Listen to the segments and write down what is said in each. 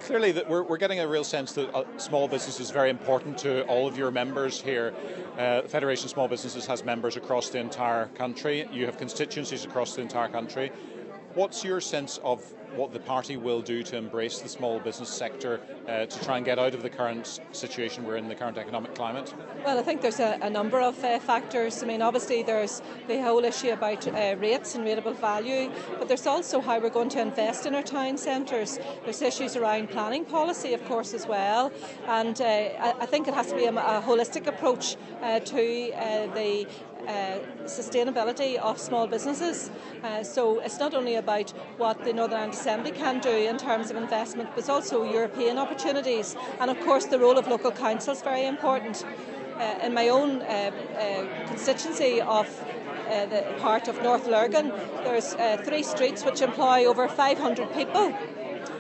Clearly, that we're getting a real sense that small business is very important to all of your members here. The Federation of Small Businesses has members across the entire country. You have constituencies across the entire country. What's your sense of what the party will do to embrace the small business sector to try and get out of the current situation we're in, the current economic climate? Well, I think there's a number of factors. I mean, obviously there's the whole issue about rates and rateable value, but there's also how we're going to invest in our town centres. There's issues around planning policy, of course, as well. And I think it has to be a holistic approach to the sustainability of small businesses. So it's not only about what the Northern Ireland Assembly can do in terms of investment, but it's also European opportunities. And of course the role of local council is very important. In my own constituency of the part of North Lurgan, there's 3 streets which employ over 500 people.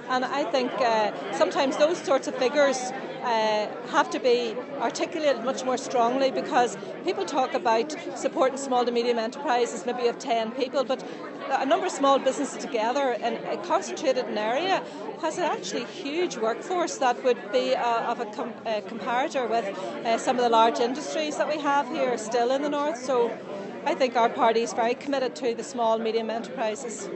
And I think sometimes those sorts of figures have to be articulated much more strongly, because people talk about supporting small to medium enterprises maybe of 10 people, but a number of small businesses together and concentrated in an area has actually huge workforce that would be of a comparator with some of the large industries that we have here still in the north. So I think our party is very committed to the small medium enterprises.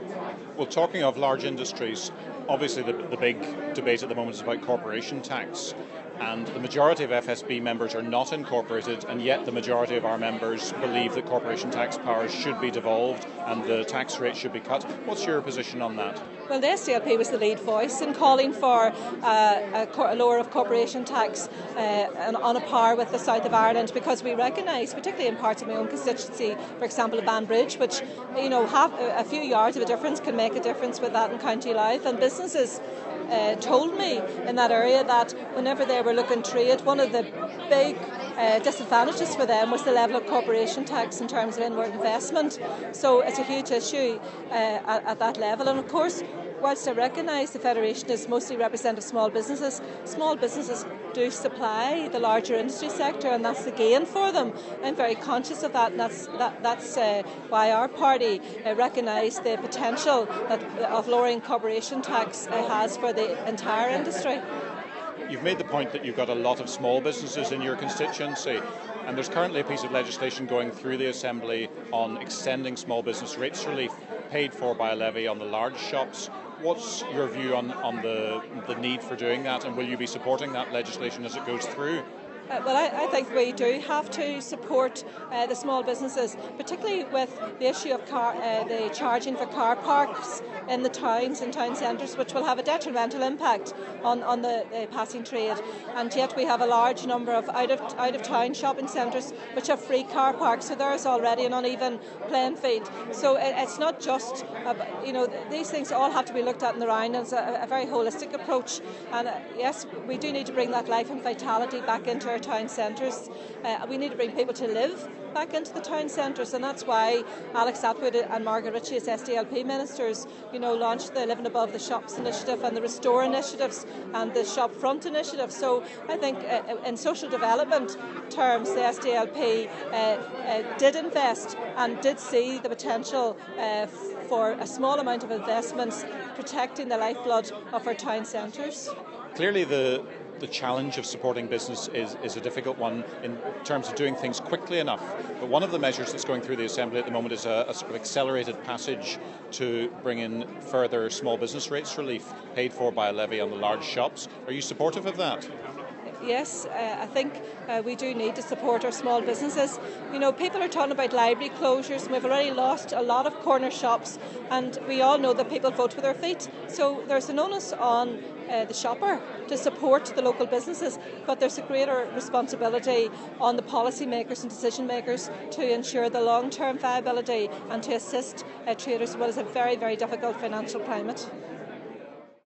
Well, talking of large industries, obviously the big debate at the moment is about corporation tax, and the majority of FSB members are not incorporated, and yet the majority of our members believe that corporation tax powers should be devolved and the tax rate should be cut. What's your position on that? Well, the SDLP was the lead voice in calling for a lower of corporation tax on a par with the south of Ireland, because we recognise, particularly in parts of my own constituency, for example, Banbridge, which have a few yards of a difference can make a difference with that in County Louth, and businesses told me in that area that whenever they were looking trade, one of the big disadvantages for them was the level of corporation tax in terms of inward investment. So it's a huge issue at that level. And of course, whilst I recognise the Federation is mostly representative of small businesses do supply the larger industry sector, and that's the gain for them. I'm very conscious of that, and that's why our party recognise the potential of lowering corporation tax has for the entire industry. You've made the point that you've got a lot of small businesses in your constituency, and there's currently a piece of legislation going through the Assembly on extending small business rates relief paid for by a levy on the large shops. What's your view on the need for doing that, and will you be supporting that legislation as it goes through? Well, I think we do have to support the small businesses, particularly with the issue of the charging for car parks in the towns and town centres, which will have a detrimental impact on the passing trade. And yet we have a large number of out of town shopping centres which have free car parks, so there's already an uneven playing field. So it's not just these things all have to be looked at in the round as a very holistic approach. And yes, we do need to bring that life and vitality back into our town centres. We need to bring people to live back into the town centres, and that's why Alex Atwood and Margaret Ritchie as SDLP ministers launched the Living Above the Shops initiative and the Restore initiatives and the Shop Front initiative. So I think in social development terms the SDLP did invest and did see the potential for a small amount of investments protecting the lifeblood of our town centres. Clearly the challenge of supporting business is a difficult one in terms of doing things quickly enough. But one of the measures that's going through the Assembly at the moment is a sort of accelerated passage to bring in further small business rates relief paid for by a levy on the large shops. Are you supportive of that? Yes, I think we do need to support our small businesses. People are talking about library closures, and we've already lost a lot of corner shops, and we all know that people vote with their feet. So there's an onus on the shopper to support the local businesses, but there's a greater responsibility on the policy makers and decision makers to ensure the long-term viability and to assist traders in what is a very, very difficult financial climate.